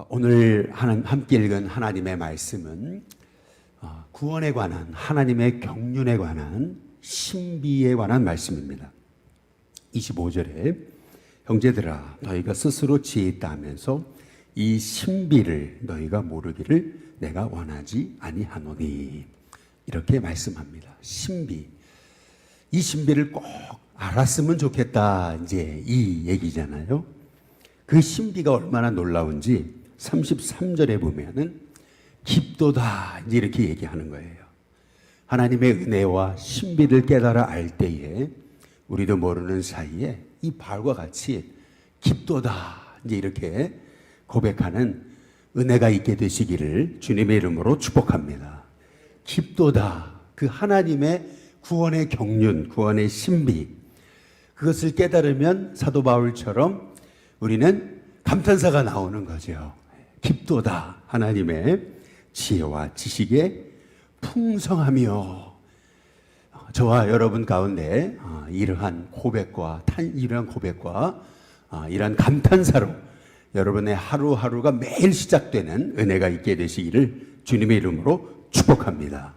오늘 함께 읽은 하나님의 말씀은 구원에 관한, 하나님의 경륜에 관한, 신비에 관한 말씀입니다. 25절에 형제들아 너희가 스스로 지혜 있다 하면서 이 신비를 너희가 모르기를 내가 원하지 아니하노니, 이렇게 말씀합니다. 신비, 이 신비를 꼭 알았으면 좋겠다, 이제 이 얘기잖아요. 그 신비가 얼마나 놀라운지 33절에 보면은 깊도다, 이제 이렇게 얘기하는 거예요. 하나님의 은혜와 신비를 깨달아 알 때에 우리도 모르는 사이에 이 발과 같이 깊도다, 이제 이렇게 고백하는 은혜가 있게 되시기를 주님의 이름으로 축복합니다. 깊도다, 그 하나님의 구원의 경륜, 구원의 신비, 그것을 깨달으면 사도 바울처럼 우리는 감탄사가 나오는 거죠. 깊도다, 하나님의 지혜와 지식의 풍성하며. 저와 여러분 가운데 이러한 고백과 이러한 감탄사로 여러분의 하루하루가 매일 시작되는 은혜가 있게 되시기를 주님의 이름으로 축복합니다.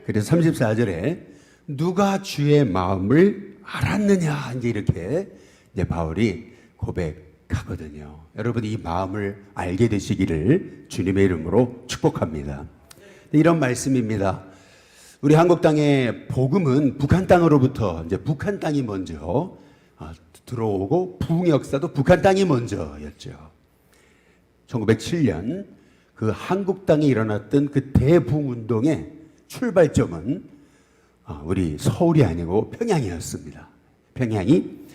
그래서 34절에 누가 주의 마음을 알았느냐, 이제 이렇게 이제 바울이 고백하거든요. 여러분, 이 마음을 알게 되시기를 주님의 이름으로 축복합니다. 이런 말씀입니다. 우리 한국 땅의 복음은 북한 땅으로부터, 이제 북한 땅이 먼저 들어오고 부흥의 역사도 북한 땅이 먼저였죠. 1907년 그 한국 땅에 일어났던 그 대부흥 운동의 출발점은 우리 서울이 아니고 평양이었습니다. 평양이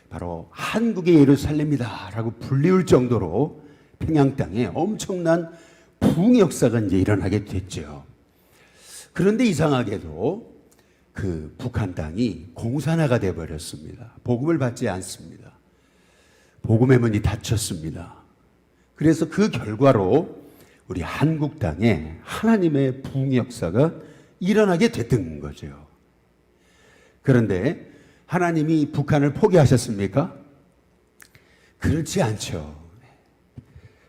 바로 한국의 예루살렘이다 라고 불리울 정도로 평양 땅에 엄청난 부흥의 역사가 이제 일어나게 됐죠. 그런데 이상하게도 그 북한 땅이 공산화가 되어버렸습니다. 복음을 받지 않습니다. 복음의 문이 닫혔습니다. 그래서 그 결과로 우리 한국 땅에 하나님의 부흥의 역사가 일어나게 됐던 거죠. 그런데 하나님이 북한을 포기하셨습니까? 그렇지 않죠.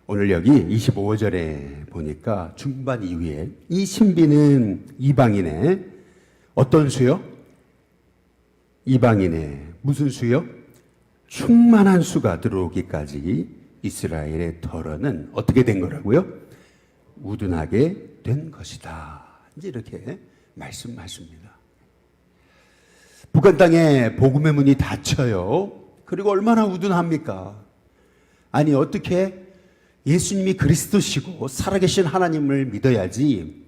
오늘 여기 25절에 보니까 중반 이후에 이 신비는 이방인의 어떤 수요? 이방인의 무슨 수요? 충만한 수가 들어오기까지 이스라엘의 덜어는 어떻게 된 거라고요? 우둔하게 된 것이다, 이제 이렇게 말씀하십니다. 북한 땅에 복음의 문이 닫혀요. 그리고 얼마나 우둔합니까? 아니, 어떻게 예수님이 그리스도시고 살아계신 하나님을 믿어야지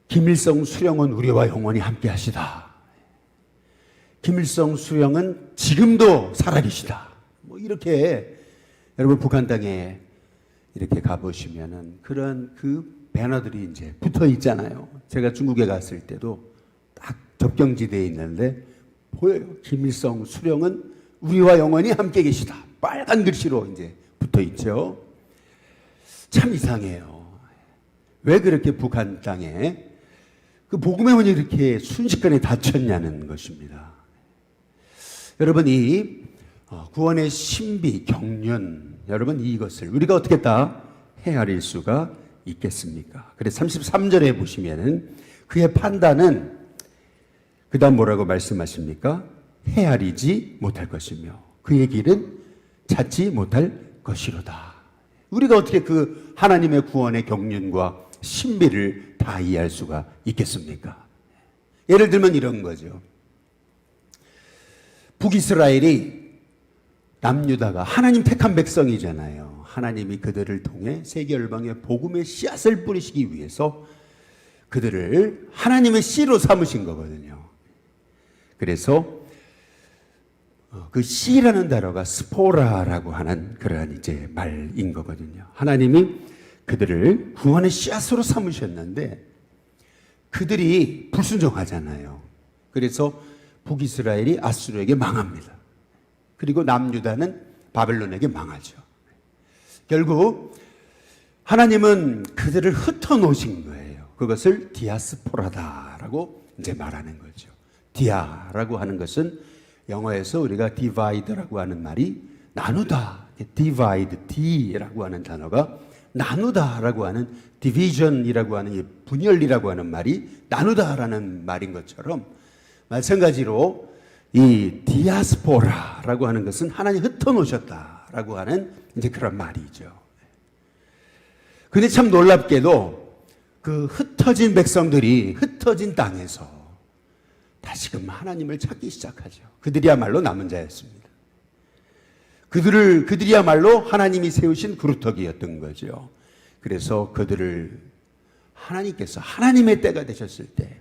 김일성 수령은 우리와 영원히 함께 하시다, 김일성 수령은 지금도 살아계시다, 뭐 이렇게 여러분 북한 땅에 이렇게 가보시면은 그런 그 배너들이 이제 붙어 있잖아요. 제가 중국에 갔을 때도 딱 접경지대에 있는데 보여요. 김일성 수령은 우리와 영원히 함께 계시다, 빨간 글씨로 이제 붙어 있죠. 참 이상해요. 왜 그렇게 북한 땅에 그 복음의 문이 이렇게 순식간에 닫혔냐는 것입니다. 여러분, 이 구원의 신비, 경륜, 여러분 이것을 우리가 어떻게 다 헤아릴 수가 있겠습니까? 그래서 33절에 보시면은 그의 판단은 그 다음 뭐라고 말씀하십니까? 헤아리지 못할 것이며 그의 길은 찾지 못할 것이로다. 우리가 어떻게 그 하나님의 구원의 경륜과 신비를 다 이해할 수가 있겠습니까? 예를 들면 이런 거죠. 북이스라엘이 남유다가 하나님 택한 백성이잖아요. 하나님이 그들을 통해 세계 열방에 복음의 씨앗을 뿌리시기 위해서 그들을 하나님의 씨로 삼으신 거거든요. 그래서 그 씨라는 단어가 스포라라고 하는 그러한 이제 말인 거거든요. 하나님이 그들을 구원의 씨앗으로 삼으셨는데 그들이 불순종하잖아요. 그래서 북이스라엘이 아수르에게 망합니다. 그리고 남유다는 바벨론에게 망하죠. 결국 하나님은 그들을 흩어놓으신 거예요. 그것을 디아스포라다라고 이제 말하는 거죠. 디아라고 하는 것은 영어에서 우리가 디바이드라고 하는 말이 나누다, divide, D라고 하는 단어가 나누다라고 하는 division이라고 하는 이 분열이라고 하는 말이 나누다라는 말인 것처럼 마찬가지로 이 디아스포라라고 하는 것은 하나님 흩어놓으셨다라고 하는 이제 그런 말이죠. 근데 참 놀랍게도 그 흩어진 백성들이 흩어진 땅에서 다시금 하나님을 찾기 시작하죠. 그들이야말로 남은 자였습니다. 그들이야말로 하나님이 세우신 그루터기였던 거죠. 그래서 그들을 하나님께서 하나님의 때가 되셨을 때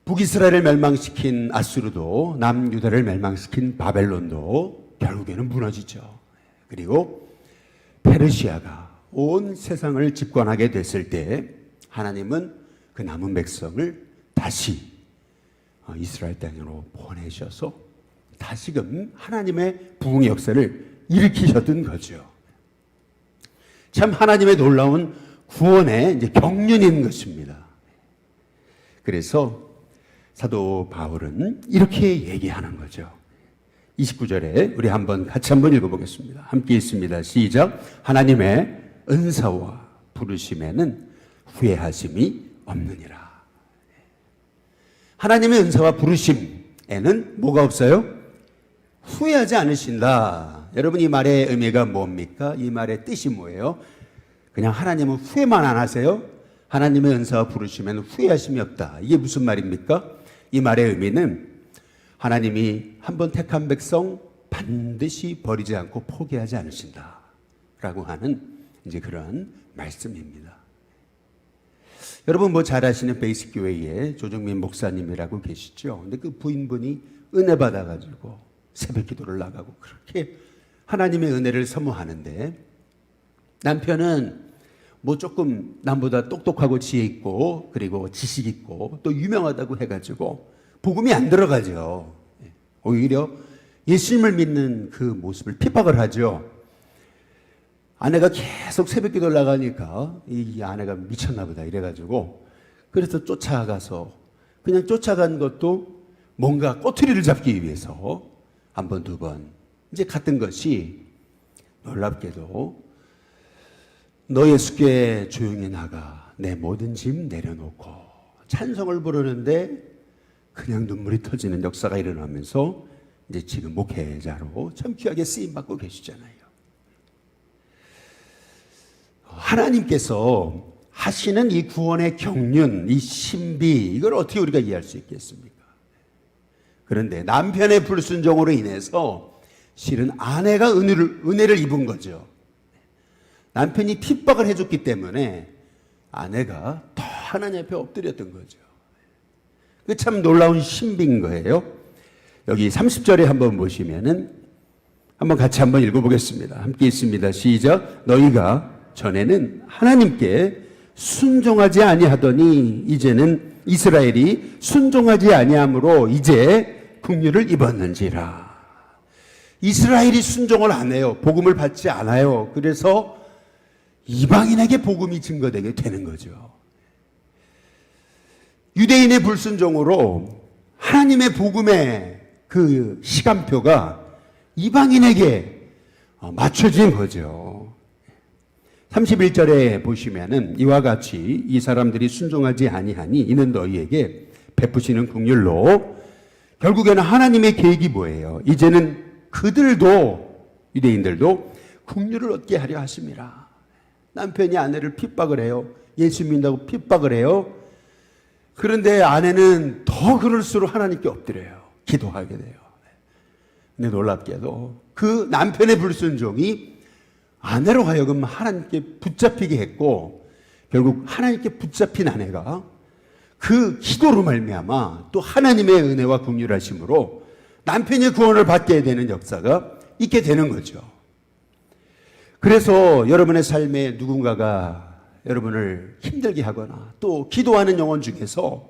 북이스라엘을 멸망시킨 아수르도 남유다를 멸망시킨 바벨론도 결국에는 무너지죠. 그리고 페르시아가 온 세상을 집권하게 됐을 때 하나님은 그 남은 백성을 다시 이스라엘 땅으로 보내셔서 다시금 하나님의 부흥의 역사를 일으키셨던 거죠. 참 하나님의 놀라운 구원의 이제 경륜인 것입니다. 그래서 사도 바울은 이렇게 얘기하는 거죠. 29절에 우리 같이 한번 읽어보겠습니다. 함께 읽습니다. 시작. 하나님의 은사와 부르심에는 후회하심이 없느니라. 하나님의 은사와 부르심에는 뭐가 없어요? 후회하지 않으신다. 여러분 이 말의 의미가 뭡니까? 이 말의 뜻이 뭐예요? 그냥 하나님은 후회만 안 하세요? 하나님의 은사와 부르심에는 후회하심이 없다. 이게 무슨 말입니까? 이 말의 의미는 하나님이 한번 택한 백성 반드시 버리지 않고 포기하지 않으신다. 라고 하는 이제 그런 말씀입니다. 여러분 뭐 잘 아시는 베이식 교회에 조정민 목사님이라고 계시죠. 근데 그 부인분이 은혜 받아가지고 새벽 기도를 나가고 그렇게 하나님의 은혜를 사모하는데 남편은 뭐 조금 남보다 똑똑하고 지혜 있고 그리고 지식 있고 또 유명하다고 해가지고 복음이 안 들어가죠. 오히려 예수님을 믿는 그 모습을 핍박을 하죠. 아내가 계속 새벽 기도를 나가니까 이 아내가 미쳤나 보다 이래가지고 그래서 쫓아가서 그냥 쫓아간 것도 뭔가 꼬투리를 잡기 위해서 한 번, 두 번 이제 갔던 것이 놀랍게도 너 예수께 조용히 나가 내 모든 짐 내려놓고 찬송을 부르는데 그냥 눈물이 터지는 역사가 일어나면서 이제 지금 목회자로 참 귀하게 쓰임받고 계시잖아요. 하나님께서 하시는 이 구원의 경륜, 이 신비 이걸 어떻게 우리가 이해할 수 있겠습니까? 그런데 남편의 불순종으로 인해서 실은 아내가 은혜를 입은 거죠. 남편이 핍박을 해줬기 때문에 아내가 더 하나님 앞에 엎드렸던 거죠. 그 참 놀라운 신비인 거예요. 여기 30절에 한번 보시면은 한번 같이 한번 읽어보겠습니다. 함께 있습니다. 시작. 너희가 전에는 하나님께 순종하지 아니하더니 이제는 이스라엘이 순종하지 아니함으로 이제 긍휼을 입었는지라. 이스라엘이 순종을 안 해요. 복음을 받지 않아요. 그래서 이방인에게 복음이 증거되게 되는 거죠. 유대인의 불순종으로 하나님의 복음의 그 시간표가 이방인에게 맞춰진 거죠. 31절에 보시면은 이와 같이 이 사람들이 순종하지 아니하니 이는 너희에게 베푸시는 긍휼로 결국에는 하나님의 계획이 뭐예요? 이제는 그들도 유대인들도 긍휼을 얻게 하려 하심이라. 남편이 아내를 핍박을 해요. 예수 믿는다고 핍박을 해요. 그런데 아내는 더 그럴수록 하나님께 엎드려요. 기도하게 돼요. 근데 놀랍게도 그 남편의 불순종이 아내로 하여금 하나님께 붙잡히게 했고 결국 하나님께 붙잡힌 아내가 그 기도로 말미암아 또 하나님의 은혜와 긍휼하심으로 남편의 구원을 받게 되는 역사가 있게 되는 거죠. 그래서 여러분의 삶에 누군가가 여러분을 힘들게 하거나 또 기도하는 영혼 중에서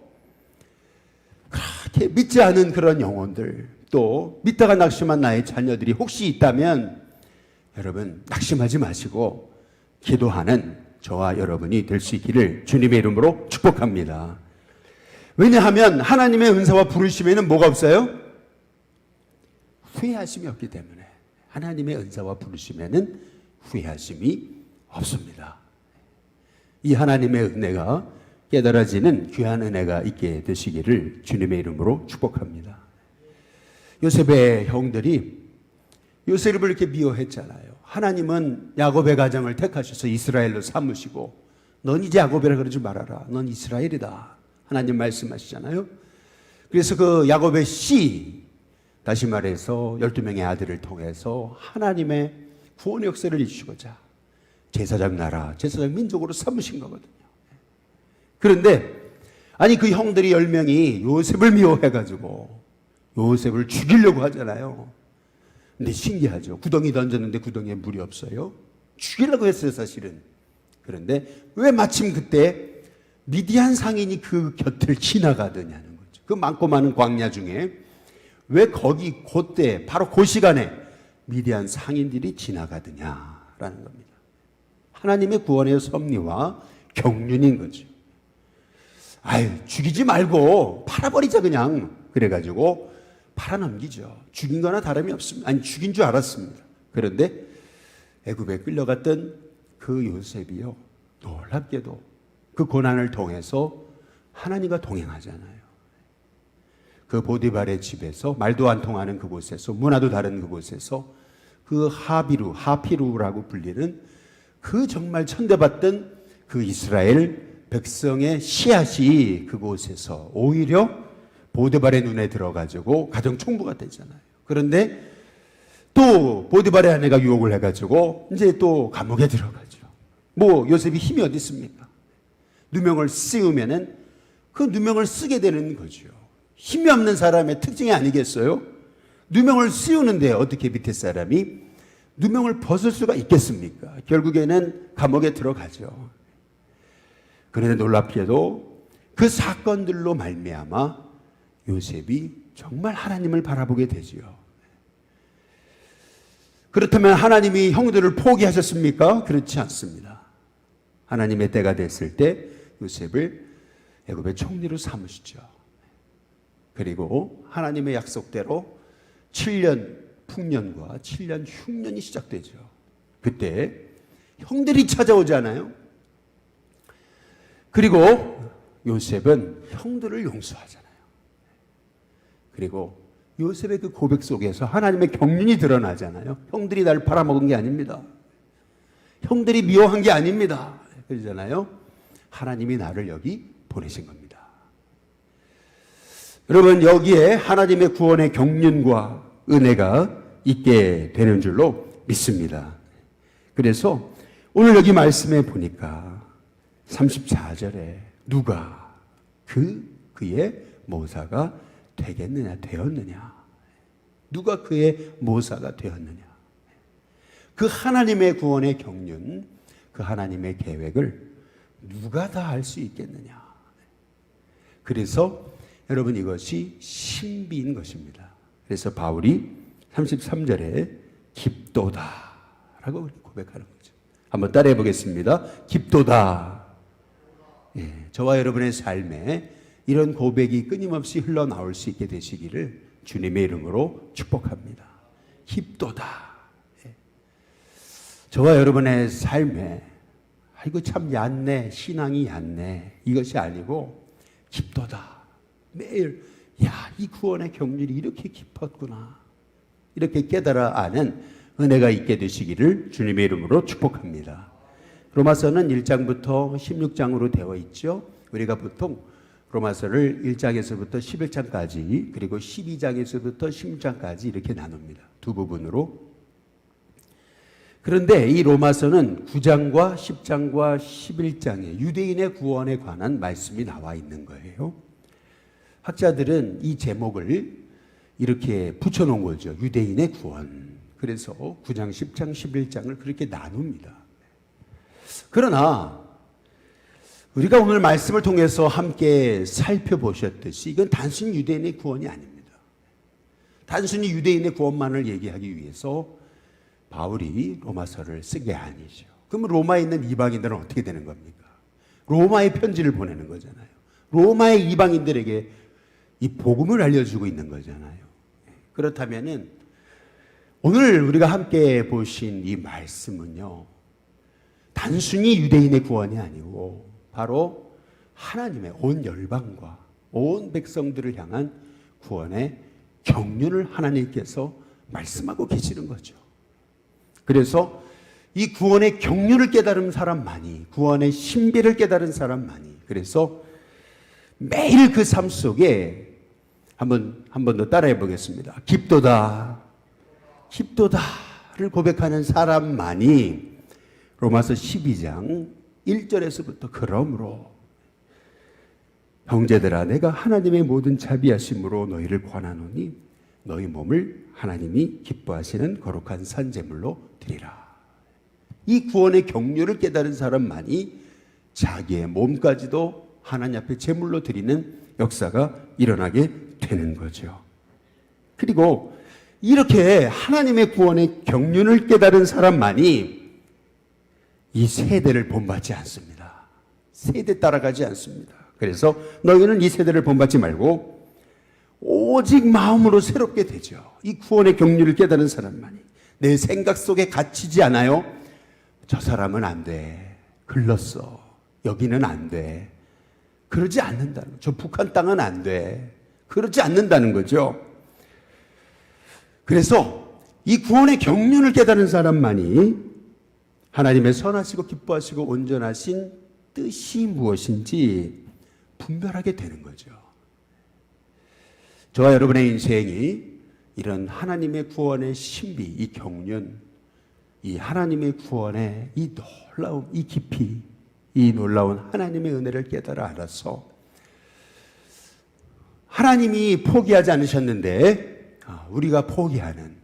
그렇게 믿지 않은 그런 영혼들 또 믿다가 낙심한 나의 자녀들이 혹시 있다면 여러분 낙심하지 마시고 기도하는 저와 여러분이 될 수 있기를 주님의 이름으로 축복합니다. 왜냐하면 하나님의 은사와 부르심에는 뭐가 없어요? 후회하심이 없기 때문에 하나님의 은사와 부르심에는 후회하심이 없습니다. 이 하나님의 은혜가 깨달아지는 귀한 은혜가 있게 되시기를 주님의 이름으로 축복합니다. 요셉의 형들이 요셉을 이렇게 미워했잖아요. 하나님은 야곱의 가정을 택하셔서 이스라엘로 삼으시고 넌 이제 야곱이라 그러지 말아라. 넌 이스라엘이다. 하나님 말씀하시잖아요. 그래서 그 야곱의 씨, 다시 말해서 12명의 아들을 통해서 하나님의 구원 역사를 이루시고자 제사장 나라, 제사장 민족으로 삼으신 거거든요. 그런데 아니 그 형들이 10명이 요셉을 미워해가지고 요셉을 죽이려고 하잖아요. 근데 신기하죠. 구덩이 던졌는데 구덩이에 물이 없어요. 죽이려고 했어요, 사실은. 그런데 왜 마침 그때 미디안 상인이 그 곁을 지나가더냐는 거죠. 그 많고 많은 광야 중에 왜 거기 그때 바로 그 시간에 미디안 상인들이 지나가더냐라는 겁니다. 하나님의 구원의 섭리와 경륜인 거죠. 아유, 죽이지 말고 팔아버리자 그냥. 그래가지고 팔아넘기죠. 죽인 거나 다름이 없습니다. 아니, 죽인 줄 알았습니다. 그런데 애굽에 끌려갔던 그 요셉이요, 놀랍게도 그 고난을 통해서 하나님과 동행하잖아요. 그 보디발의 집에서, 말도 안 통하는 그곳에서, 문화도 다른 그곳에서 그 하피루라고 불리는 그 정말 천대받던 그 이스라엘 백성의 씨앗이 그곳에서 오히려 보디발의 눈에 들어가지고 가정 총부가 되잖아요. 그런데 또 보디발의 아내가 유혹을 해가지고 이제 또 감옥에 들어가죠. 뭐 요셉이 힘이 어디 있습니까? 누명을 씌우면은 그 누명을 쓰게 되는 거죠. 힘이 없는 사람의 특징이 아니겠어요? 누명을 씌우는데 어떻게 밑에 사람이 누명을 벗을 수가 있겠습니까? 결국에는 감옥에 들어가죠. 그런데 놀랍게도 그 사건들로 말미암아 요셉이 정말 하나님을 바라보게 되지요. 그렇다면 하나님이 형들을 포기하셨습니까? 그렇지 않습니다. 하나님의 때가 됐을 때 요셉을 애굽의 총리로 삼으시죠. 그리고 하나님의 약속대로 7년 풍년과 7년 흉년이 시작되죠. 그때 형들이 찾아오잖아요. 그리고 요셉은 형들을 용서하잖아요. 그리고 요셉의 그 고백 속에서 하나님의 경륜이 드러나잖아요. 형들이 날 팔아먹은 게 아닙니다. 형들이 미워한 게 아닙니다. 그러잖아요. 하나님이 나를 여기 보내신 겁니다. 여러분, 여기에 하나님의 구원의 경륜과 은혜가 있게 되는 줄로 믿습니다. 그래서 오늘 여기 말씀에 보니까 34절에 누가 그의 모사가 되겠느냐, 되었느냐. 누가 그의 모사가 되었느냐. 그 하나님의 구원의 경륜, 그 하나님의 계획을 누가 다 알 수 있겠느냐. 그래서 여러분 이것이 신비인 것입니다. 그래서 바울이 33절에 깊도다 라고 고백하는 거죠. 한번 따라해 보겠습니다. 깊도다. 예, 저와 여러분의 삶에 이런 고백이 끊임없이 흘러나올 수 있게 되시기를 주님의 이름으로 축복합니다. 깊도다. 예. 저와 여러분의 삶에 이거 참 얕네, 신앙이 얕네, 이것이 아니고 깊도다. 매일 이 구원의 경륜이 이렇게 깊었구나, 이렇게 깨달아 아는 은혜가 있게 되시기를 주님의 이름으로 축복합니다. 로마서는 1장부터 16장으로 되어 있죠. 우리가 보통 로마서를 1장에서부터 11장까지 그리고 12장에서부터 16장까지 이렇게 나눕니다. 두 부분으로. 그런데 이 로마서는 9장과 10장과 11장에 유대인의 구원에 관한 말씀이 나와 있는 거예요. 학자들은 이 제목을 이렇게 붙여놓은 거죠. 유대인의 구원. 그래서 9장, 10장, 11장을 그렇게 나눕니다. 그러나 우리가 오늘 말씀을 통해서 함께 살펴보셨듯이 이건 단순히 유대인의 구원이 아닙니다. 단순히 유대인의 구원만을 얘기하기 위해서 바울이 로마서를 쓴 게 아니죠. 그럼 로마에 있는 이방인들은 어떻게 되는 겁니까? 로마의 편지를 보내는 거잖아요. 로마의 이방인들에게 이 복음을 알려주고 있는 거잖아요. 그렇다면은 오늘 우리가 함께 보신 이 말씀은요, 단순히 유대인의 구원이 아니고 바로 하나님의 온 열방과 온 백성들을 향한 구원의 경륜을 하나님께서 말씀하고 계시는 거죠. 그래서 이 구원의 경륜을 깨달은 사람만이, 구원의 신비를 깨달은 사람만이, 그래서 매일 그 삶 속에 한 번 더 따라해 보겠습니다. 깊도다, 깊도다를 고백하는 사람만이 로마서 12장 1절에서부터 그러므로 형제들아 내가 하나님의 모든 자비하심으로 너희를 권하노니 너희 몸을 하나님이 기뻐하시는 거룩한 산제물로 드리라. 이 구원의 경륜을 깨달은 사람만이 자기의 몸까지도 하나님 앞에 제물로 드리는 역사가 일어나게 되는 거죠. 그리고 이렇게 하나님의 구원의 경륜을 깨달은 사람만이 이 세대를 본받지 않습니다. 세대 따라가지 않습니다. 그래서 너희는 이 세대를 본받지 말고 오직 마음으로 새롭게 되죠. 이 구원의 경륜을 깨달은 사람만이. 내 생각 속에 갇히지 않아요. 저 사람은 안 돼. 글렀어. 여기는 안 돼. 그러지 않는다는 거죠. 저 북한 땅은 안 돼. 그러지 않는다는 거죠. 그래서 이 구원의 경륜을 깨달은 사람만이 하나님의 선하시고 기뻐하시고 온전하신 뜻이 무엇인지 분별하게 되는 거죠. 저와 여러분의 인생이 이런 하나님의 구원의 신비, 이 경륜, 이 하나님의 구원의 이 놀라움, 이 깊이, 이 놀라운 하나님의 은혜를 깨달아 알아서 하나님이 포기하지 않으셨는데 우리가 포기하는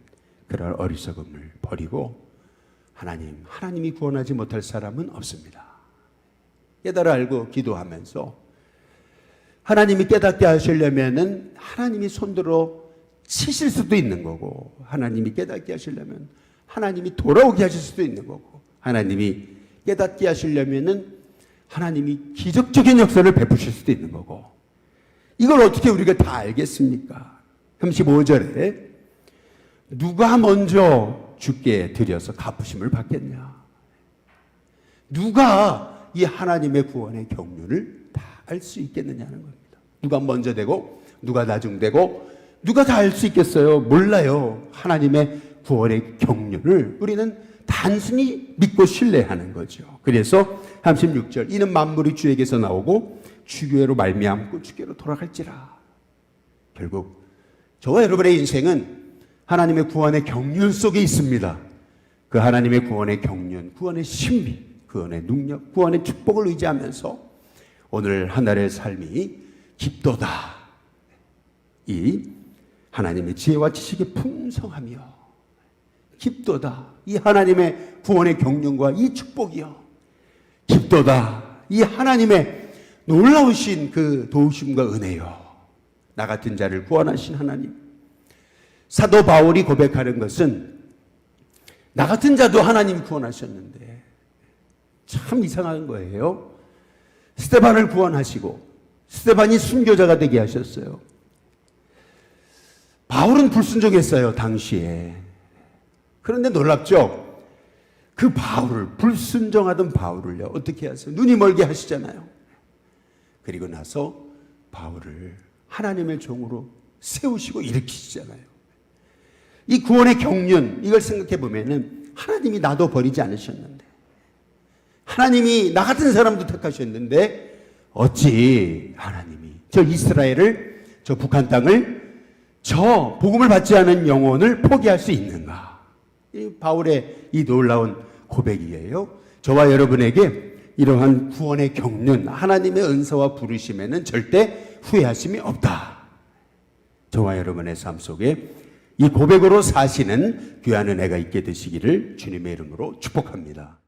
그런 어리석음을 버리고 하나님이 구원하지 못할 사람은 없습니다. 깨달아 알고 기도하면서 하나님이 깨닫게 하시려면은 하나님이 손들어 치실 수도 있는 거고, 하나님이 깨닫게 하시려면 하나님이 돌아오게 하실 수도 있는 거고, 하나님이 깨닫게 하시려면은 하나님이 기적적인 역사를 베푸실 수도 있는 거고, 이걸 어떻게 우리가 다 알겠습니까? 35절에 누가 먼저 주께 드려서 갚으심을 받겠냐? 누가 이 하나님의 구원의 경륜을 다 알 수 있겠느냐는 겁니다. 누가 먼저 되고 누가 나중되고 누가 다 알 수 있겠어요? 몰라요. 하나님의 구원의 경륜을 우리는 단순히 믿고 신뢰하는 거죠. 그래서 36절 이는 만물이 주에게서 나오고 주께로 말미암고 주께로 돌아갈지라. 결국 저와 여러분의 인생은 하나님의 구원의 경륜 속에 있습니다. 그 하나님의 구원의 경륜, 구원의 신비, 구원의 능력, 구원의 축복을 의지하면서 오늘 한 날의 삶이 깊도다. 이 하나님의 지혜와 지식이 풍성하며 깊도다. 이 하나님의 구원의 경륜과 이 축복이요. 깊도다. 이 하나님의 놀라우신 그 도우심과 은혜요. 나 같은 자를 구원하신 하나님. 사도 바울이 고백하는 것은 나 같은 자도 하나님 구원하셨는데 참 이상한 거예요. 스데반을 구원하시고 스데반이 순교자가 되게 하셨어요. 바울은 불순종했어요, 당시에. 그런데 놀랍죠? 그 바울을, 불순종하던 바울을요, 어떻게 하세요? 눈이 멀게 하시잖아요. 그리고 나서 바울을 하나님의 종으로 세우시고 일으키시잖아요. 이 구원의 경륜, 이걸 생각해 보면은 하나님이 나도 버리지 않으셨는데, 하나님이 나 같은 사람도 택하셨는데, 어찌 하나님이 저 이스라엘을, 저 북한 땅을, 저 복음을 받지 않은 영혼을 포기할 수 있는가? 이 바울의 이 놀라운 고백이에요. 저와 여러분에게 이러한 구원의 경륜, 하나님의 은사와 부르심에는 절대 후회하심이 없다. 저와 여러분의 삶 속에 이 고백으로 사시는 귀한 은혜가 있게 되시기를 주님의 이름으로 축복합니다.